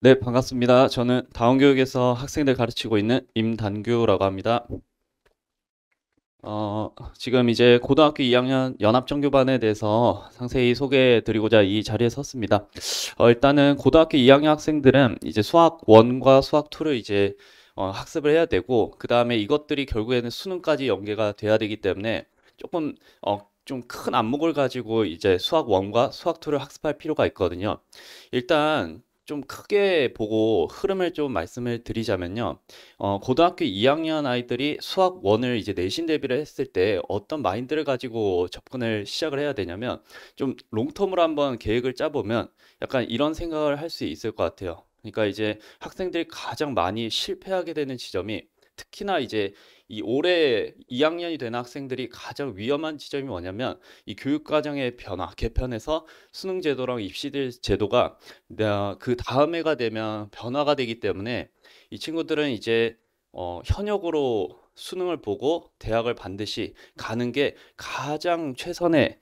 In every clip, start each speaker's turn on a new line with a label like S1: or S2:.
S1: 네, 반갑습니다. 저는 다원교육에서 학생들 가르치고 있는 임단규라고 합니다. 지금 이제 고등학교 2학년 연합정규반에 대해서 상세히 소개해 드리고자 이 자리에 섰습니다. 일단은 고등학교 2학년 학생들은 이제 수학 1과 수학 2를 이제 학습을 해야 되고, 그 다음에 이것들이 결국에는 수능까지 연계가 돼야 되기 때문에 조금 좀 큰 안목을 가지고 이제 수학 1과 수학 2를 학습할 필요가 있거든요. 일단 좀 크게 보고 흐름을 좀 말씀을 드리자면요. 고등학교 2학년 아이들이 수학 1을 이제 내신 대비를 했을 때 어떤 마인드를 가지고 접근을 시작을 해야 되냐면, 좀 롱텀으로 한번 계획을 짜보면 약간 이런 생각을 할 수 있을 것 같아요. 그러니까 이제 학생들이 가장 많이 실패하게 되는 지점이, 특히나 이제 이 올해 2학년이 된 학생들이 가장 위험한 지점이 뭐냐면, 이 교육과정의 변화, 개편에서 수능 제도랑 입시 제도가 그 다음 해가 되면 변화가 되기 때문에, 이 친구들은 이제 현역으로 수능을 보고 대학을 반드시 가는 게 가장 최선의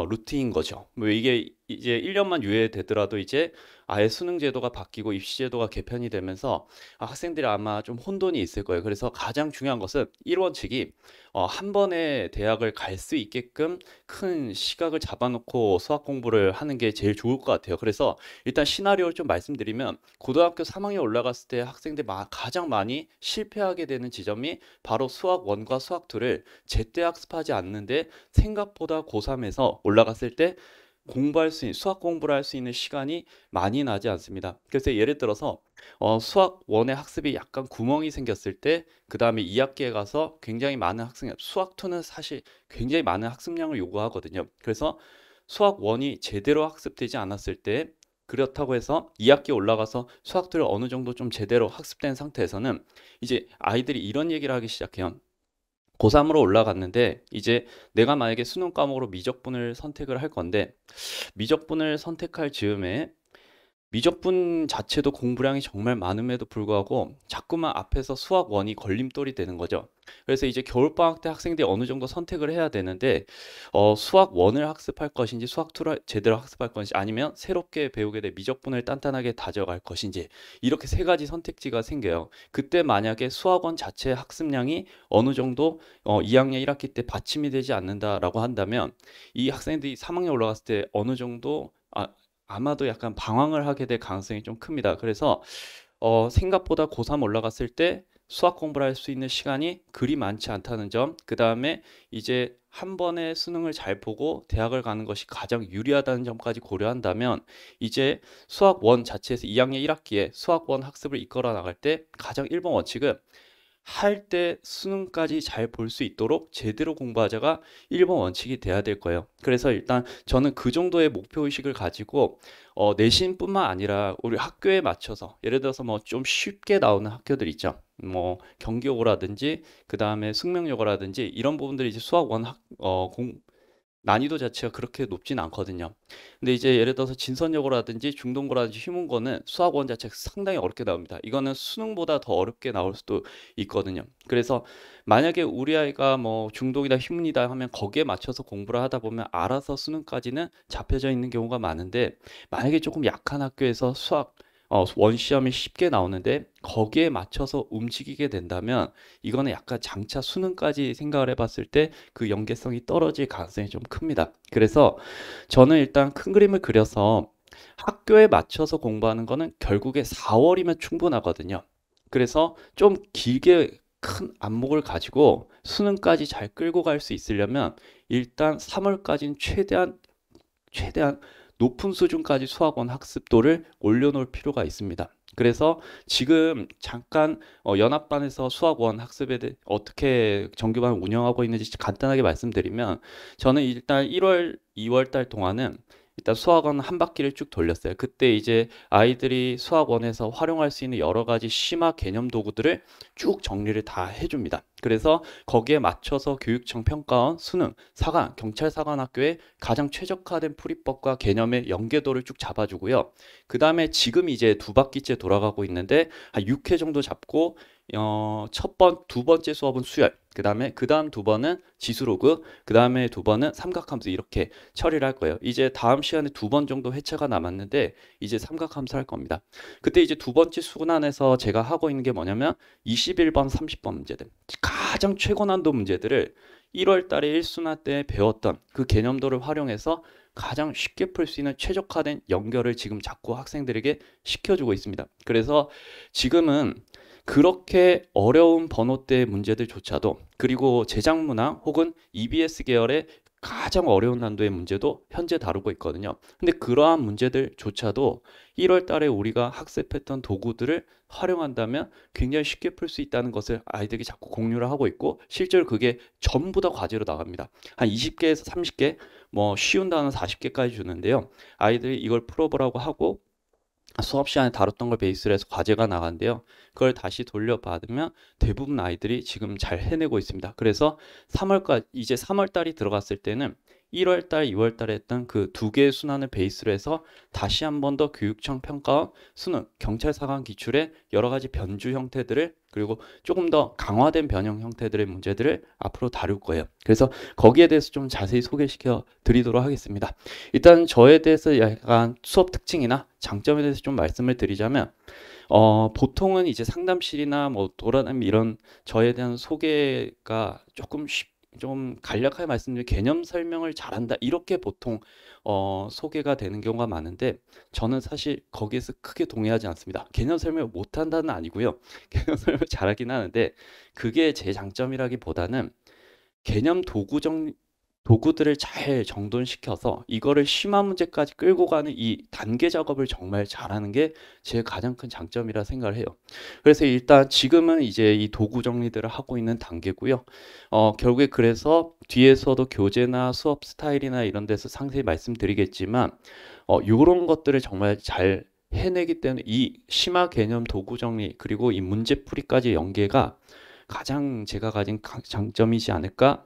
S1: 루트인 거죠. 뭐 이게 이제 1년만 유예되더라도 이제 아예 수능 제도가 바뀌고 입시 제도가 개편이 되면서 학생들이 아마 좀 혼돈이 있을 거예요. 그래서 가장 중요한 것은 1원칙이 한 번에 대학을 갈 수 있게끔 큰 시각을 잡아놓고 수학 공부를 하는 게 제일 좋을 것 같아요. 그래서 일단 시나리오를 좀 말씀드리면, 고등학교 3학년 올라갔을 때 학생들이 가장 많이 실패하게 되는 지점이 바로 수학 1과 수학 2를 제때 학습하지 않는데, 생각보다 고3에서 올라갔을 때 공부할 수 있는, 수학 공부를 할 수 있는 시간이 많이 나지 않습니다. 그래서 예를 들어서 수학 1의 학습이 약간 구멍이 생겼을 때, 그 다음에 2학기에 가서 굉장히 많은 수학 2는 사실 굉장히 많은 학습량을 요구하거든요. 그래서 수학 1이 제대로 학습되지 않았을 때, 그렇다고 해서 2학기 올라가서 수학들을 어느 정도 좀 제대로 학습된 상태에서는 이제 아이들이 이런 얘기를 하기 시작해요. 고3으로 올라갔는데 이제 내가 만약에 수능 과목으로 미적분을 선택을 할 건데, 미적분을 선택할 즈음에 미적분 자체도 공부량이 정말 많음에도 불구하고 자꾸만 앞에서 수학 1이 걸림돌이 되는 거죠. 그래서 이제 겨울방학 때 학생들이 어느 정도 선택을 해야 되는데, 수학 1을 학습할 것인지 수학 2를 제대로 학습할 것인지, 아니면 새롭게 배우게 될 미적분을 단단하게 다져갈 것인지, 이렇게 세 가지 선택지가 생겨요. 그때 만약에 수학 1 자체의 학습량이 어느 정도 2학년 1학기 때 받침이 되지 않는다라고 한다면, 이 학생들이 3학년 올라갔을 때 어느 정도 아마도 약간 방황을 하게 될 가능성이 좀 큽니다. 그래서 생각보다 고3 올라갔을 때 수학 공부를 할 수 있는 시간이 그리 많지 않다는 점, 그 다음에 이제 한 번에 수능을 잘 보고 대학을 가는 것이 가장 유리하다는 점까지 고려한다면, 이제 수학 1 자체에서 2학년 1학기에 수학 1 학습을 이끌어 나갈 때 가장 1번 원칙은, 할 때 수능까지 잘 볼 수 있도록 제대로 공부하자가 1번 원칙이 돼야 될 거예요. 그래서 일단 저는 그 정도의 목표 의식을 가지고 내신뿐만 아니라 우리 학교에 맞춰서, 예를 들어서 뭐 좀 쉽게 나오는 학교들 있죠. 뭐 경기여고라든지 그 다음에 숙명여고라든지 이런 부분들이 이제 수학 원 난이도 자체가 그렇게 높진 않거든요. 근데 이제 예를 들어서 진선여고라든지 중동고라든지 휴문고는 수학원 자체가 상당히 어렵게 나옵니다. 이거는 수능보다 더 어렵게 나올 수도 있거든요. 그래서 만약에 우리 아이가 뭐 중동이다 휴문이다 하면 거기에 맞춰서 공부를 하다 보면 알아서 수능까지는 잡혀져 있는 경우가 많은데, 만약에 조금 약한 학교에서 수학 원 시험이 쉽게 나오는데 거기에 맞춰서 움직이게 된다면, 이거는 약간 장차 수능까지 생각을 해봤을 때 그 연계성이 떨어질 가능성이 좀 큽니다. 그래서 저는 일단 큰 그림을 그려서, 학교에 맞춰서 공부하는 거는 결국에 4월이면 충분하거든요. 그래서 좀 길게 큰 안목을 가지고 수능까지 잘 끌고 갈 수 있으려면 일단 3월까지는 최대한 높은 수준까지 수학원 학습도를 올려놓을 필요가 있습니다. 그래서 지금 잠깐 연합반에서 수학원 학습에 대해 어떻게 정규반을 운영하고 있는지 간단하게 말씀드리면, 저는 일단 1월, 2월 달 동안은 일단 수학원 한 바퀴를 쭉 돌렸어요. 그때 이제 아이들이 수학원에서 활용할 수 있는 여러 가지 심화 개념 도구들을 쭉 정리를 다 해줍니다. 그래서 거기에 맞춰서 교육청 평가원, 수능, 사관, 경찰 사관학교에 가장 최적화된 풀이법과 개념의 연계도를 쭉 잡아주고요. 그 다음에 지금 이제 두 바퀴째 돌아가고 있는데 한 6회 정도 잡고 두 번째 수업은 수열. 그다음에 그다음 두 번은 지수로그, 그다음에 두 번은 삼각함수 이렇게 처리를 할 거예요. 이제 다음 시간에 두 번 정도 회차가 남았는데 이제 삼각함수 할 겁니다. 그때 이제 두 번째 순환에서 제가 하고 있는 게 뭐냐면 21번, 30번 문제들. 가장 최고 난도 문제들을 1월 달에 1순환 때 배웠던 그 개념도를 활용해서 가장 쉽게 풀 수 있는 최적화된 연결을 지금 자꾸 학생들에게 시켜주고 있습니다. 그래서 지금은 그렇게 어려운 번호대 문제들조차도, 그리고 제작문항 혹은 EBS 계열의 가장 어려운 난도의 문제도 현재 다루고 있거든요. 근데 그러한 문제들조차도 1월 달에 우리가 학습했던 도구들을 활용한다면 굉장히 쉽게 풀 수 있다는 것을 아이들에게 자꾸 공유를 하고 있고, 실제로 그게 전부 다 과제로 나갑니다. 한 20개에서 30개, 뭐 쉬운 단어 40개까지 주는데요. 아이들이 이걸 풀어보라고 하고 수업 시간에 다뤘던 걸 베이스로 해서 과제가 나간대요. 그걸 다시 돌려받으면 대부분 아이들이 지금 잘 해내고 있습니다. 그래서 3월까지, 이제 3월 달이 들어갔을 때는 1월 달, 2월 달에 했던 그 두 개의 순환을 베이스로 해서 다시 한 번 더 교육청 평가원 수능, 경찰사관 기출의 여러 가지 변주 형태들을, 그리고 조금 더 강화된 변형 형태들의 문제들을 앞으로 다룰 거예요. 그래서 거기에 대해서 좀 자세히 소개시켜 드리도록 하겠습니다. 일단 저에 대해서 약간 수업 특징이나 장점에 대해서 좀 말씀을 드리자면, 보통은 이제 상담실이나 뭐 돌아다니면 이런 저에 대한 소개가 좀 간략하게 말씀드리면 개념 설명을 잘한다 이렇게 보통 소개가 되는 경우가 많은데, 저는 사실 거기에서 크게 동의하지 않습니다. 개념 설명을 못한다는 아니고요. 개념 설명을 잘하긴 하는데 그게 제 장점이라기보다는 개념 도구들을 잘 정돈시켜서 이거를 심화 문제까지 끌고 가는 이 단계 작업을 정말 잘하는 게 제 가장 큰 장점이라 생각을 해요. 그래서 일단 지금은 이제 이 도구 정리들을 하고 있는 단계고요. 결국에 그래서 뒤에서도 교재나 수업 스타일이나 이런 데서 상세히 말씀드리겠지만, 이런 것들을 정말 잘 해내기 때문에 이 심화 개념 도구 정리 그리고 이 문제풀이까지 연계가 가장 제가 가진 장점이지 않을까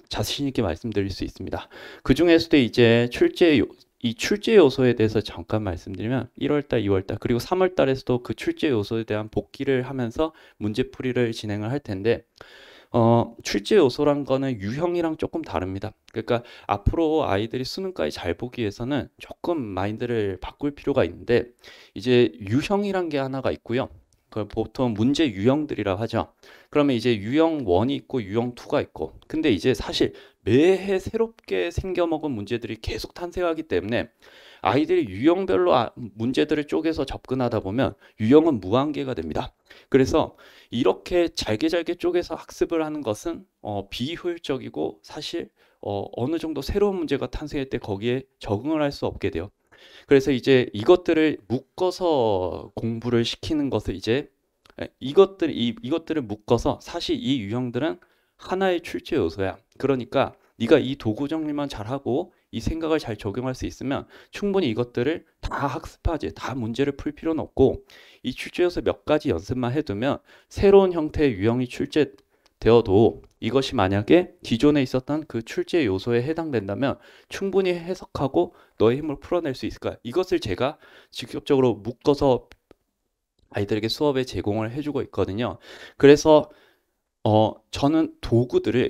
S1: 자신 있게 말씀드릴 수 있습니다. 그 중에서도 이제 이 출제 요소에 대해서 잠깐 말씀드리면 1월달, 2월달 그리고 3월달에서도 그 출제 요소에 대한 복기를 하면서 문제풀이를 진행을 할 텐데, 출제 요소란 거는 유형이랑 조금 다릅니다. 그러니까 앞으로 아이들이 수능까지 잘 보기 위해서는 조금 마인드를 바꿀 필요가 있는데, 이제 유형이란 게 하나가 있고요. 그걸 보통 문제 유형들이라고 하죠. 그러면 이제 유형 1이 있고 유형 2가 있고, 근데 이제 사실 매해 새롭게 생겨먹은 문제들이 계속 탄생하기 때문에 아이들이 유형별로 문제들을 쪼개서 접근하다 보면 유형은 무한계가 됩니다. 그래서 이렇게 잘게 쪼개서 학습을 하는 것은 비효율적이고, 사실 어느 정도 새로운 문제가 탄생할 때 거기에 적응을 할 수 없게 돼요. 그래서 이제 이것들을 묶어서 공부를 시키는 것을 이제 이것들을 묶어서, 사실 이 유형들은 하나의 출제 요소야. 그러니까 네가 이 도구 정리만 잘하고 이 생각을 잘 적용할 수 있으면 충분히 이것들을 다 학습하지, 다 문제를 풀 필요는 없고, 이 출제 요소 몇 가지 연습만 해두면 새로운 형태의 유형이 출제되어도 이것이 만약에 기존에 있었던 그 출제 요소에 해당된다면 충분히 해석하고 너의 힘을 풀어낼 수 있을 거야. 이것을 제가 직접적으로 묶어서 아이들에게 수업에 제공을 해주고 있거든요. 그래서 저는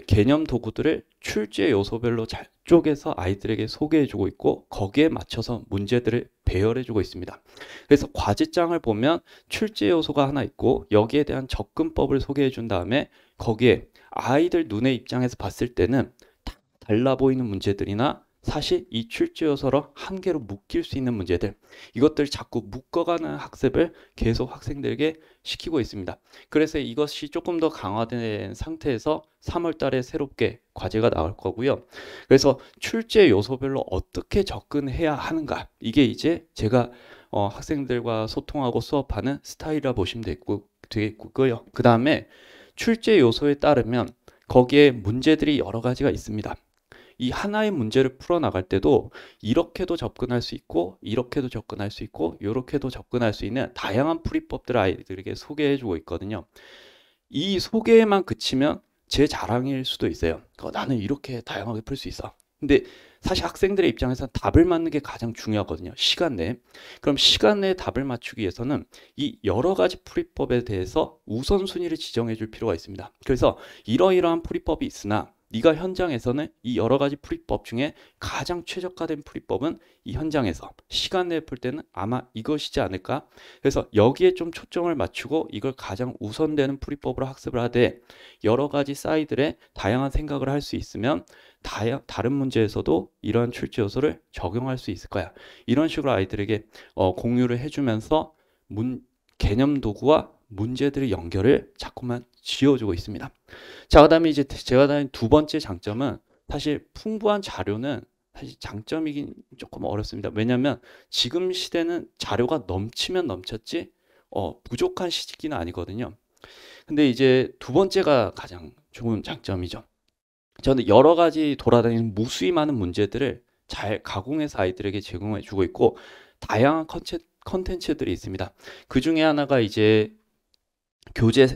S1: 개념 도구들을 출제 요소별로 잘 쪼개서 아이들에게 소개해주고 있고, 거기에 맞춰서 문제들을 배열해주고 있습니다. 그래서 과제장을 보면 출제 요소가 하나 있고, 여기에 대한 접근법을 소개해준 다음에 거기에 아이들 눈의 입장에서 봤을 때는 다 달라 보이는 문제들이나, 사실 이 출제 요소로 한 개로 묶일 수 있는 문제들, 이것들 자꾸 묶어가는 학습을 계속 학생들에게 시키고 있습니다. 그래서 이것이 조금 더 강화된 상태에서 3월 달에 새롭게 과제가 나올 거고요. 그래서 출제 요소별로 어떻게 접근해야 하는가, 이게 이제 제가 학생들과 소통하고 수업하는 스타일이라 보시면 되겠고요. 그 다음에 출제 요소에 따르면 거기에 문제들이 여러 가지가 있습니다. 이 하나의 문제를 풀어나갈 때도 이렇게도 접근할 수 있고, 이렇게도 접근할 수 있고, 이렇게도 접근할 수 있는 다양한 풀이법들을 아이들에게 소개해주고 있거든요. 이 소개에만 그치면 제 자랑일 수도 있어요. 나는 이렇게 다양하게 풀 수 있어. 근데 사실 학생들의 입장에서 답을 맞는 게 가장 중요하거든요. 시간 내에. 그럼 시간 내에 답을 맞추기 위해서는 이 여러 가지 풀이법에 대해서 우선순위를 지정해 줄 필요가 있습니다. 그래서 이러이러한 풀이법이 있으나 네가 현장에서는 이 여러 가지 풀이법 중에 가장 최적화된 풀이법은 이 현장에서 시간 내에 풀 때는 아마 이것이지 않을까? 그래서 여기에 좀 초점을 맞추고 이걸 가장 우선되는 풀이법으로 학습을 하되 여러 가지 사이들의 다양한 생각을 할 수 있으면 다른 문제에서도 이러한 출제 요소를 적용할 수 있을 거야. 이런 식으로 아이들에게 공유를 해주면서 개념 도구와 문제들의 연결을 자꾸만 지어주고 있습니다. 자, 그다음에 이제 제가 다닌 두 번째 장점은 사실 풍부한 자료는 사실 장점이긴 조금 어렵습니다. 왜냐하면 지금 시대는 자료가 넘치면 넘쳤지 부족한 시기는 아니거든요. 근데 이제 두 번째가 가장 좋은 장점이죠. 저는 여러 가지 돌아다니는 무수히 많은 문제들을 잘 가공해서 아이들에게 제공해 주고 있고 다양한 컨텐츠들이 있습니다. 그 중에 하나가 이제 교재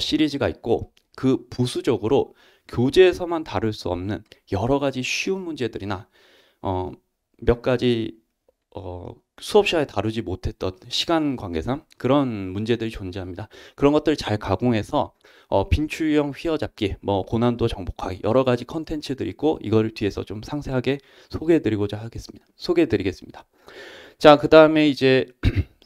S1: 시리즈가 있고 그 부수적으로 교재에서만 다룰 수 없는 여러 가지 쉬운 문제들이나 몇 가지 수업 시간에 다루지 못했던 시간 관계상 그런 문제들이 존재합니다. 그런 것들을 잘 가공해서 빈출형 휘어잡기, 뭐 고난도 정복하기 여러 가지 컨텐츠들이 있고 이거를 뒤에서 좀 상세하게 소개해드리겠습니다. 자, 그 다음에 이제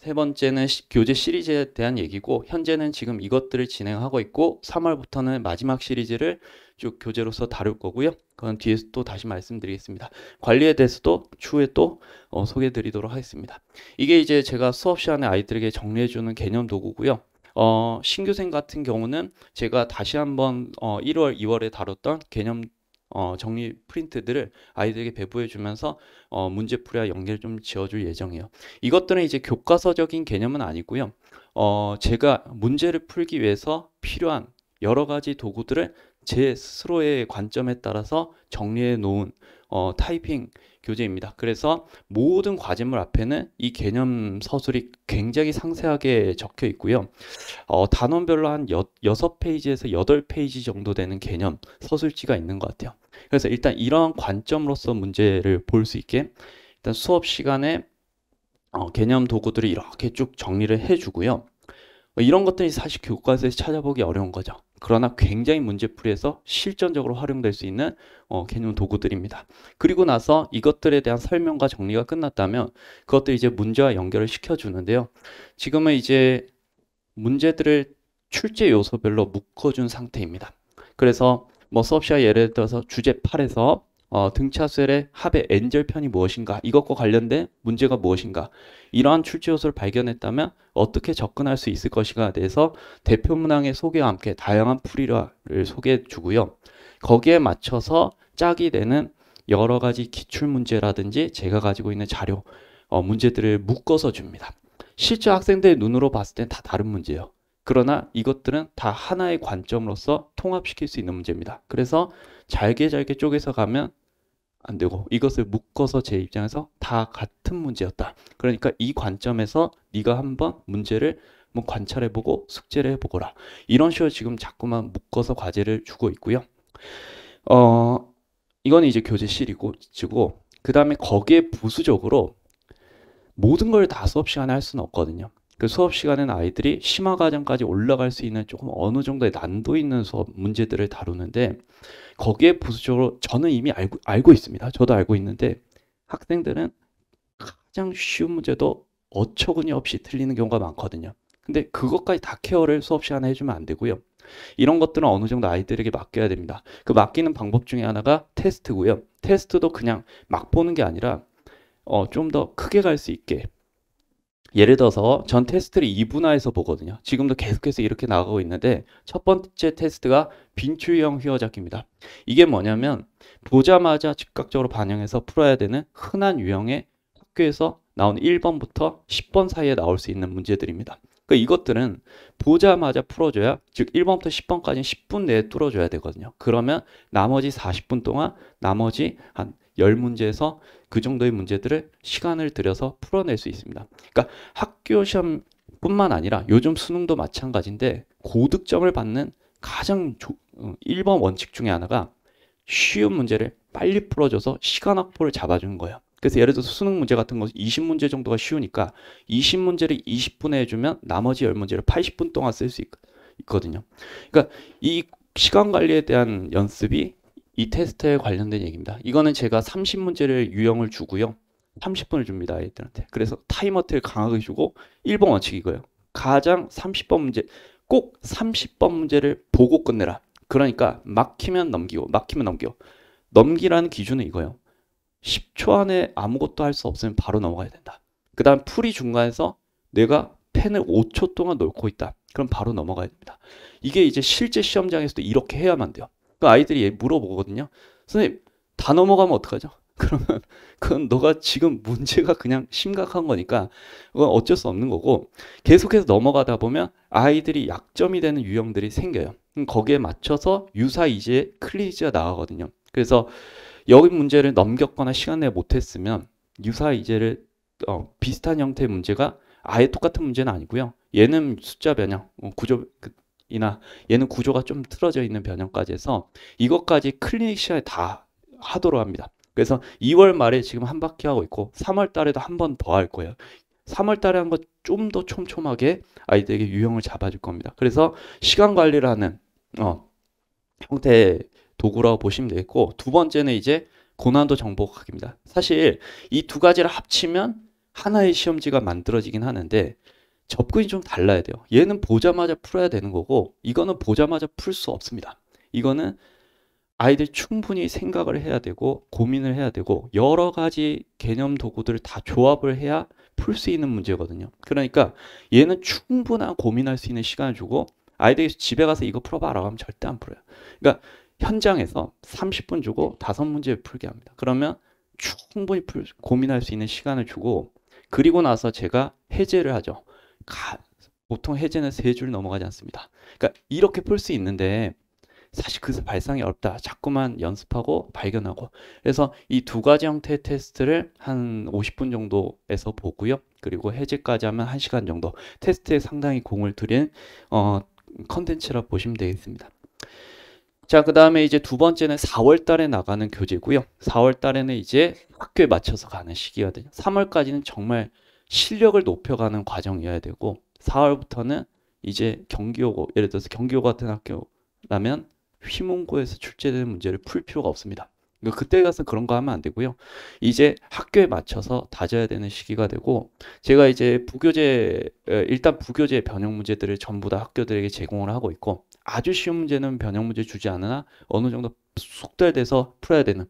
S1: 세 번째는 교재 시리즈에 대한 얘기고 현재는 지금 이것들을 진행하고 있고 3월부터는 마지막 시리즈를 쭉 교재로서 다룰 거고요. 그건 뒤에서 또 다시 말씀드리겠습니다. 관리에 대해서도 추후에 또 소개해드리도록 하겠습니다. 이게 이제 제가 수업 시간에 아이들에게 정리해주는 개념 도구고요. 신규생 같은 경우는 제가 다시 한번 1월, 2월에 다뤘던 개념 정리 프린트들을 아이들에게 배부해 주면서 문제풀이와 연계를 좀 지어줄 예정이에요. 이것들은 이제 교과서적인 개념은 아니고요. 제가 문제를 풀기 위해서 필요한 여러 가지 도구들을 제 스스로의 관점에 따라서 정리해 놓은 타이핑 교재입니다. 그래서 모든 과제물 앞에는 이 개념 서술이 굉장히 상세하게 적혀 있고요. 단원별로 한 6페이지에서 8페이지 정도 되는 개념 서술지가 있는 것 같아요. 그래서 일단 이러한 관점으로서 문제를 볼 수 있게 일단 수업 시간에 개념 도구들을 이렇게 쭉 정리를 해주고요. 이런 것들이 사실 교과서에서 찾아보기 어려운 거죠. 그러나 굉장히 문제풀이에서 실전적으로 활용될 수 있는 개념 도구들입니다. 그리고 나서 이것들에 대한 설명과 정리가 끝났다면 그것들 이제 문제와 연결을 시켜주는데요. 지금은 이제 문제들을 출제 요소별로 묶어준 상태입니다. 그래서 뭐 수업 시간 예를 들어서 주제 8에서 등차수열의 합의 n절편이 무엇인가 이것과 관련된 문제가 무엇인가 이러한 출제 요소를 발견했다면 어떻게 접근할 수 있을 것인가에 대해서 대표 문항의 소개와 함께 다양한 풀이를 소개해 주고요. 거기에 맞춰서 짝이 되는 여러 가지 기출 문제라든지 제가 가지고 있는 자료 문제들을 묶어서 줍니다. 실제 학생들의 눈으로 봤을 땐 다 다른 문제예요. 그러나 이것들은 다 하나의 관점으로서 통합시킬 수 있는 문제입니다. 그래서 잘게 쪼개서 가면 안 되고 이것을 묶어서 제 입장에서 다 같은 문제였다. 그러니까 이 관점에서 네가 한번 문제를 한번 관찰해보고 숙제를 해보거라. 이런 식으로 지금 자꾸만 묶어서 과제를 주고 있고요. 이건 이제 교재 시리고 그 다음에 거기에 부수적으로 모든 걸 다 수업 시간에 할 수는 없거든요. 그 수업 시간에는 아이들이 심화 과정까지 올라갈 수 있는 조금 어느 정도의 난도 있는 수업 문제들을 다루는데 거기에 부수적으로 저는 이미 알고 있습니다. 저도 알고 있는데 학생들은 가장 쉬운 문제도 어처구니 없이 틀리는 경우가 많거든요. 근데 그것까지 다 케어를 수업 시간에 해주면 안 되고요. 이런 것들은 어느 정도 아이들에게 맡겨야 됩니다. 그 맡기는 방법 중에 하나가 테스트고요. 테스트도 그냥 막 보는 게 아니라 좀 더 크게 갈 수 있게 예를 들어서 전 테스트를 2분화해서 보거든요. 지금도 계속해서 이렇게 나가고 있는데 첫 번째 테스트가 빈출형 휘어잡기입니다. 이게 뭐냐면 보자마자 즉각적으로 반영해서 풀어야 되는 흔한 유형의 학교에서 나온 1번부터 10번 사이에 나올 수 있는 문제들입니다. 그러니까 이것들은 보자마자 풀어줘야 즉 1번부터 10번까지는 10분 내에 뚫어줘야 되거든요. 그러면 나머지 40분 동안 나머지 한 10문제에서 그 정도의 문제들을 시간을 들여서 풀어낼 수 있습니다. 그러니까 학교 시험뿐만 아니라 요즘 수능도 마찬가지인데 고득점을 받는 가장 1번 원칙 중에 하나가 쉬운 문제를 빨리 풀어줘서 시간 확보를 잡아주는 거예요. 그래서 예를 들어서 수능 문제 같은 거 20문제 정도가 쉬우니까 20문제를 20분에 해주면 나머지 10문제를 80분 동안 쓸 수 있거든요. 그러니까 이 시간 관리에 대한 연습이 이 테스트에 관련된 얘기입니다. 이거는 제가 30문제를 유형을 주고요. 30분을 줍니다, 아이들한테. 그래서 타임어택을 강하게 주고 1번 원칙 이거예요. 가장 30번 문제, 꼭 30번 문제를 보고 끝내라. 그러니까 막히면 넘기고, 막히면 넘기고. 넘기라는 기준은 이거예요. 10초 안에 아무것도 할 수 없으면 바로 넘어가야 된다. 그 다음 풀이 중간에서 내가 펜을 5초 동안 놓고 있다. 그럼 바로 넘어가야 됩니다. 이게 이제 실제 시험장에서도 이렇게 해야만 돼요. 그 아이들이 물어보거든요. 선생님, 다 넘어가면 어떡하죠? 그러면 그건 너가 지금 문제가 그냥 심각한 거니까 그건 어쩔 수 없는 거고 계속해서 넘어가다 보면 아이들이 약점이 되는 유형들이 생겨요. 거기에 맞춰서 유사이제 클리지가 나가거든요. 그래서 여기 문제를 넘겼거나 시간 내에 못했으면 유사이제를 비슷한 형태의 문제가 아예 똑같은 문제는 아니고요. 얘는 숫자 변형, 구조이나 얘는 구조가 좀 틀어져 있는 변형까지 해서 이것까지 클리닉 시간에 다 하도록 합니다. 그래서 2월 말에 지금 한 바퀴 하고 있고 3월 달에도 한 번 더 할 거예요. 3월 달에 한 번 좀 더 촘촘하게 아이들에게 유형을 잡아줄 겁니다. 그래서 시간 관리를 하는 형태의 도구라고 보시면 되겠고 두 번째는 이제 고난도 정보학입니다. 사실 이 두 가지를 합치면 하나의 시험지가 만들어지긴 하는데 접근이 좀 달라야 돼요. 얘는 보자마자 풀어야 되는 거고 이거는 보자마자 풀 수 없습니다. 이거는 아이들 충분히 생각을 해야 되고 고민을 해야 되고 여러 가지 개념 도구들을 다 조합을 해야 풀 수 있는 문제거든요. 그러니까 얘는 충분한 고민할 수 있는 시간을 주고 아이들이 집에 가서 이거 풀어봐라고 하면 절대 안 풀어요. 그러니까 현장에서 30분 주고 5문제 풀게 합니다. 그러면 충분히 고민할 수 있는 시간을 주고 그리고 나서 제가 해제를 하죠. 보통 해제는 3줄 넘어가지 않습니다. 그러니까 이렇게 풀 수 있는데 사실 그 발상이 어렵다. 자꾸만 연습하고 발견하고. 그래서 이 두 가지 형태의 테스트를 한 50분 정도에서 보고요. 그리고 해제까지 하면 1시간 정도. 테스트에 상당히 공을 들인 컨텐츠라 보시면 되겠습니다. 자, 그 다음에 이제 두 번째는 4월 달에 나가는 교재고요. 4월 달에는 이제 학교에 맞춰서 가는 시기거든요. 3월까지는 정말 실력을 높여가는 과정이어야 되고 4월부터는 이제 경기고 예를 들어서 경기고 같은 학교라면 휘문고에서 출제되는 문제를 풀 필요가 없습니다. 그때 가서 그런 거 하면 안 되고요. 이제 학교에 맞춰서 다져야 되는 시기가 되고 제가 이제 일단 부교재 변형 문제들을 전부 다 학교들에게 제공을 하고 있고 아주 쉬운 문제는 변형 문제 주지 않으나 어느 정도 숙달돼서 풀어야 되는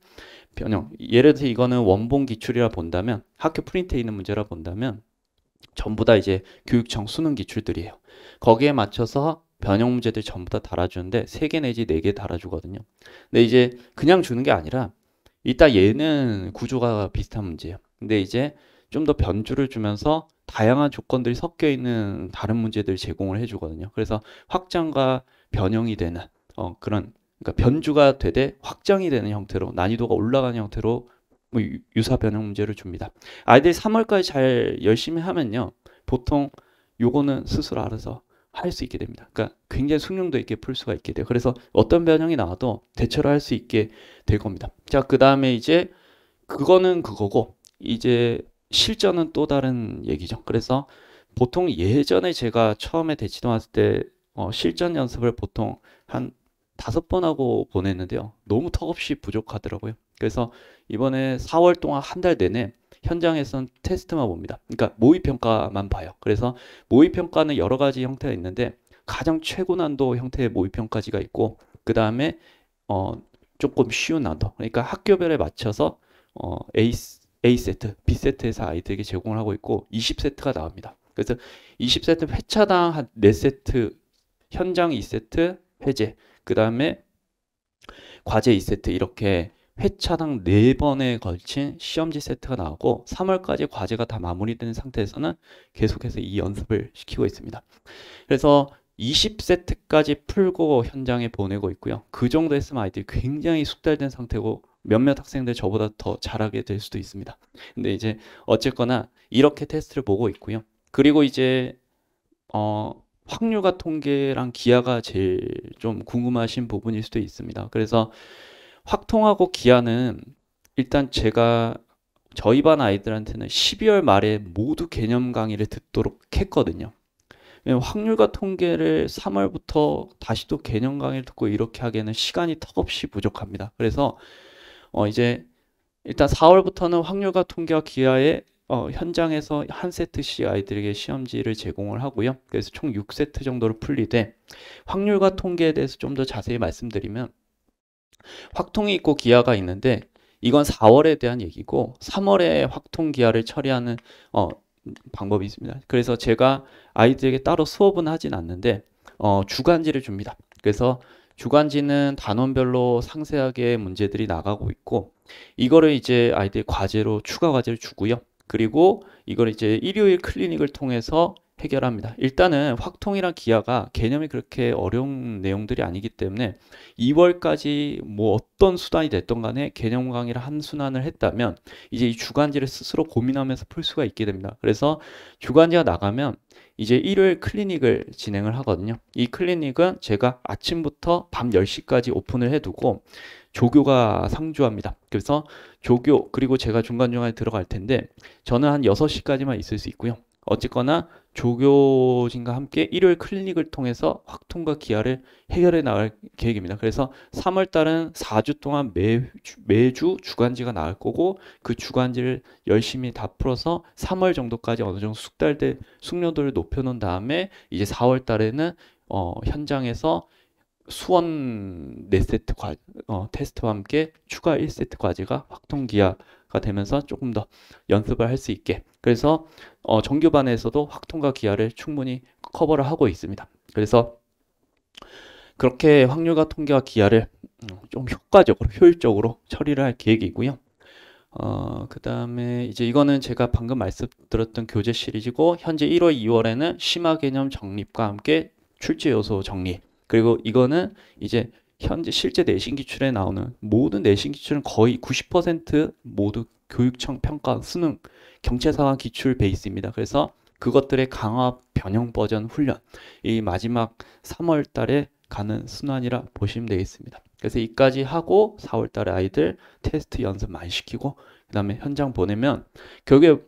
S1: 변형. 예를 들어서 이거는 원본 기출이라 본다면 학교 프린트에 있는 문제라 본다면 전부 다 이제 교육청 수능 기출들이에요. 거기에 맞춰서 변형 문제들 전부 다 달아주는데 3개 내지 4개 달아주거든요. 근데 이제 그냥 주는 게 아니라 이따 얘는 구조가 비슷한 문제예요. 근데 이제 좀 더 변주를 주면서 다양한 조건들이 섞여 있는 다른 문제들을 제공을 해주거든요. 그래서 확장과 변형이 되는 그러니까 변주가 되되 확장이 되는 형태로 난이도가 올라가는 형태로 유사 변형 문제를 줍니다. 아이들이 3월까지 잘 열심히 하면요. 보통 요거는 스스로 알아서 할 수 있게 됩니다. 그러니까 굉장히 숙련도 있게 풀 수가 있게 돼요. 그래서 어떤 변형이 나와도 대처를 할 수 있게 될 겁니다. 자, 그 다음에 이제 그거는 그거고 이제 실전은 또 다른 얘기죠. 그래서 보통 예전에 제가 처음에 대치동 왔을 때 실전 연습을 보통 한 5번 하고 보냈는데요. 너무 턱없이 부족하더라고요. 그래서 이번에 4월 동안 한 달 내내 현장에선 테스트만 봅니다. 그러니까 모의평가만 봐요. 그래서 모의평가는 여러 가지 형태가 있는데 가장 최고 난도 형태의 모의평가지가 있고 그 다음에 조금 쉬운 난도 그러니까 학교별에 맞춰서 A 세트, B세트에서 아이들에게 제공을 하고 있고 20세트가 나옵니다. 그래서 20세트 회차당 한 4세트 현장 2세트 해제 그 다음에 과제 2세트 이렇게 회차당 4번에 걸친 시험지 세트가 나오고 3월까지 과제가 다 마무리된 상태에서는 계속해서 이 연습을 시키고 있습니다. 그래서 20세트까지 풀고 현장에 보내고 있고요. 그 정도 했으면 아이들이 굉장히 숙달된 상태고 몇몇 학생들 저보다 더 잘하게 될 수도 있습니다. 근데 이제 어쨌거나 이렇게 테스트를 보고 있고요. 그리고 이제 확률과 통계랑 기하가 제일 좀 궁금하신 부분일 수도 있습니다. 그래서 확통하고 기하는 일단 제가 저희 반 아이들한테는 12월 말에 모두 개념 강의를 듣도록 했거든요. 왜냐면 확률과 통계를 3월부터 다시 또 개념 강의를 듣고 이렇게 하기에는 시간이 턱없이 부족합니다. 그래서 이제 일단 4월부터는 확률과 통계와 기하의 현장에서 한 세트씩 아이들에게 시험지를 제공을 하고요. 그래서 총 6세트 정도를 풀리되 확률과 통계에 대해서 좀 더 자세히 말씀드리면 확통이 있고 기하가 있는데 이건 4월에 대한 얘기고 3월에 확통 기하를 처리하는 방법이 있습니다. 그래서 제가 아이들에게 따로 수업은 하진 않는데 주간지를 줍니다. 그래서 주간지는 단원별로 상세하게 문제들이 나가고 있고 이거를 이제 아이들 과제로 추가 과제를 주고요. 그리고 이걸 이제 일요일 클리닉을 통해서 해결합니다. 일단은 확통이랑 기하가 개념이 그렇게 어려운 내용들이 아니기 때문에 2월까지 뭐 어떤 수단이 됐던 간에 개념 강의를 한 순환을 했다면 이제 이 주간지를 스스로 고민하면서 풀 수가 있게 됩니다. 그래서 주간지가 나가면 이제 일요일 클리닉을 진행을 하거든요. 이 클리닉은 제가 아침부터 밤 10시까지 오픈을 해두고 조교가 상주합니다. 그래서 조교 그리고 제가 중간중간에 들어갈 텐데 저는 한 6시까지만 있을 수 있고요. 어쨌거나 조교진과 함께 일요일 클리닉을 통해서 확통과 기하를 해결해 나갈 계획입니다. 그래서 3월 달은 4주 동안 매주 주간지가 나올 거고 그 주간지를 열심히 다 풀어서 3월 정도까지 어느 정도 숙련도를 높여놓은 다음에 이제 4월 달에는 현장에서 수원 4세트 테스트와 함께 추가 1세트 과제가 확통기하가 되면서 조금 더 연습을 할 수 있게 그래서 정규반에서도 확통과 기하를 충분히 커버를 하고 있습니다. 그래서 그렇게 확률과 통계와 기하를 좀 효과적으로 효율적으로 처리를 할 계획이고요. 그 다음에 이제 이거는 제가 방금 말씀드렸던 교재 시리즈고 현재 1월, 2월에는 심화 개념 정립과 함께 출제 요소 정리 그리고 이거는 이제 현재 실제 내신 기출에 나오는 모든 내신 기출은 거의 90% 모두 교육청 평가 수능 경찰사관 기출 베이스입니다. 그래서 그것들의 강화 변형 버전 훈련 이 마지막 3월 달에 가는 순환이라 보시면 되겠습니다. 그래서 이까지 하고 4월 달에 아이들 테스트 연습 많이 시키고 그 다음에 현장 보내면 결국에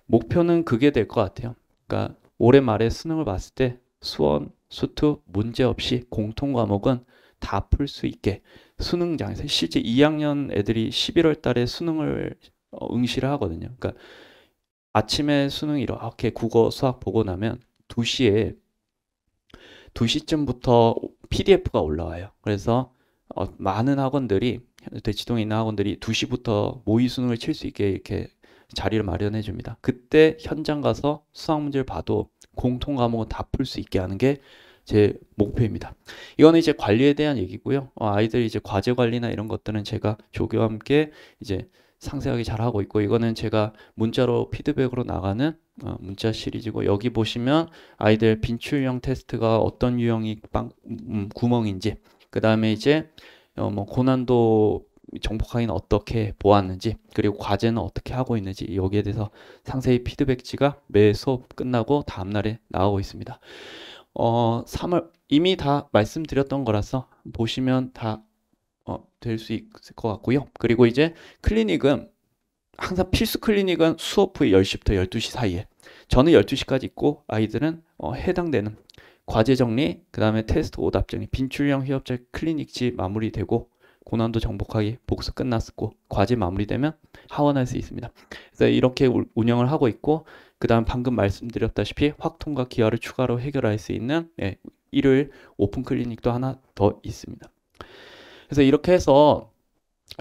S1: 목표는 그게 될 것 같아요. 그러니까 올해 말에 수능을 봤을 때 수원, 수투 문제 없이 공통 과목은 다 풀 수 있게 수능장에서 실제 2학년 애들이 11월 달에 수능을 응시를 하거든요. 그러니까 아침에 수능 이렇게 국어, 수학 보고 나면 2시쯤부터 PDF가 올라와요. 그래서 많은 학원들이 대치동에 있는 학원들이 2시부터 모의 수능을 칠 수 있게 이렇게 자리를 마련해 줍니다. 그때 현장 가서 수학 문제를 봐도 공통 과목은 다 풀 수 있게 하는 게 제 목표입니다. 이거는 이제 관리에 대한 얘기고요. 아이들 이제 과제 관리나 이런 것들은 제가 조교와 함께 이제 상세하게 잘 하고 있고 이거는 제가 문자로 피드백으로 나가는 문자 시리즈고 여기 보시면 아이들 빈출형 테스트가 어떤 유형이 구멍인지 그 다음에 이제 뭐 고난도 정복하기는 어떻게 보았는지 그리고 과제는 어떻게 하고 있는지 여기에 대해서 상세히 피드백지가 매 수업 끝나고 다음날에 나오고 있습니다. 3월 이미 다 말씀드렸던 거라서 보시면 다 될 수 있을 것 같고요. 그리고 이제 클리닉은 항상 필수 클리닉은 수업 후에 10시부터 12시 사이에 저는 12시까지 있고 아이들은 해당되는 과제 정리 그 다음에 테스트 오답 정리 빈출형 휴업자 클리닉지 마무리되고 고난도 정복하기 복습 끝났고 과제 마무리되면 하원할 수 있습니다. 그래서 이렇게 운영을 하고 있고 그 다음 방금 말씀드렸다시피 확통과 기하를 추가로 해결할 수 있는 일요일 오픈 클리닉도 하나 더 있습니다. 그래서 이렇게 해서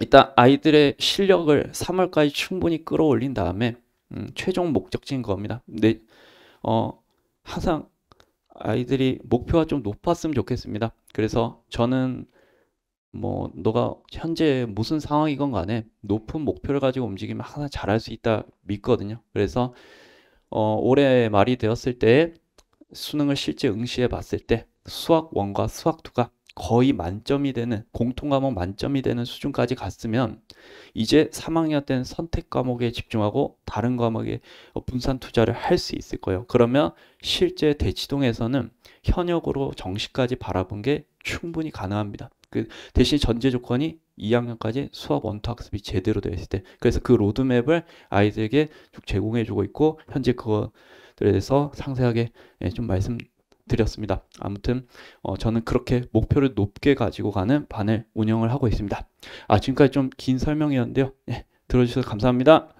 S1: 일단 아이들의 실력을 3월까지 충분히 끌어올린 다음에 최종 목적지인 겁니다. 근데 항상 아이들이 목표가 좀 높았으면 좋겠습니다. 그래서 저는 뭐 너가 현재 무슨 상황이건 간에 높은 목표를 가지고 움직이면 항상 잘할 수 있다 믿거든요. 그래서 올해 말이 되었을 때 수능을 실제 응시해 봤을 때 수학 1과 수학 2가 거의 만점이 되는 공통 과목 만점이 되는 수준까지 갔으면 이제 3학년 때는 선택 과목에 집중하고 다른 과목에 분산 투자를 할 수 있을 거예요. 그러면 실제 대치동에서는 현역으로 정시까지 바라본 게 충분히 가능합니다. 대신 전제 조건이 2학년까지 수학 원투 학습이 제대로 되어 있을 때. 그래서 그 로드맵을 아이들에게 쭉 제공해 주고 있고, 현재 그것들에 대해서 상세하게 좀 말씀드렸습니다. 아무튼 저는 그렇게 목표를 높게 가지고 가는 반을 운영을 하고 있습니다. 지금까지 좀 긴 설명이었는데요. 들어주셔서 감사합니다.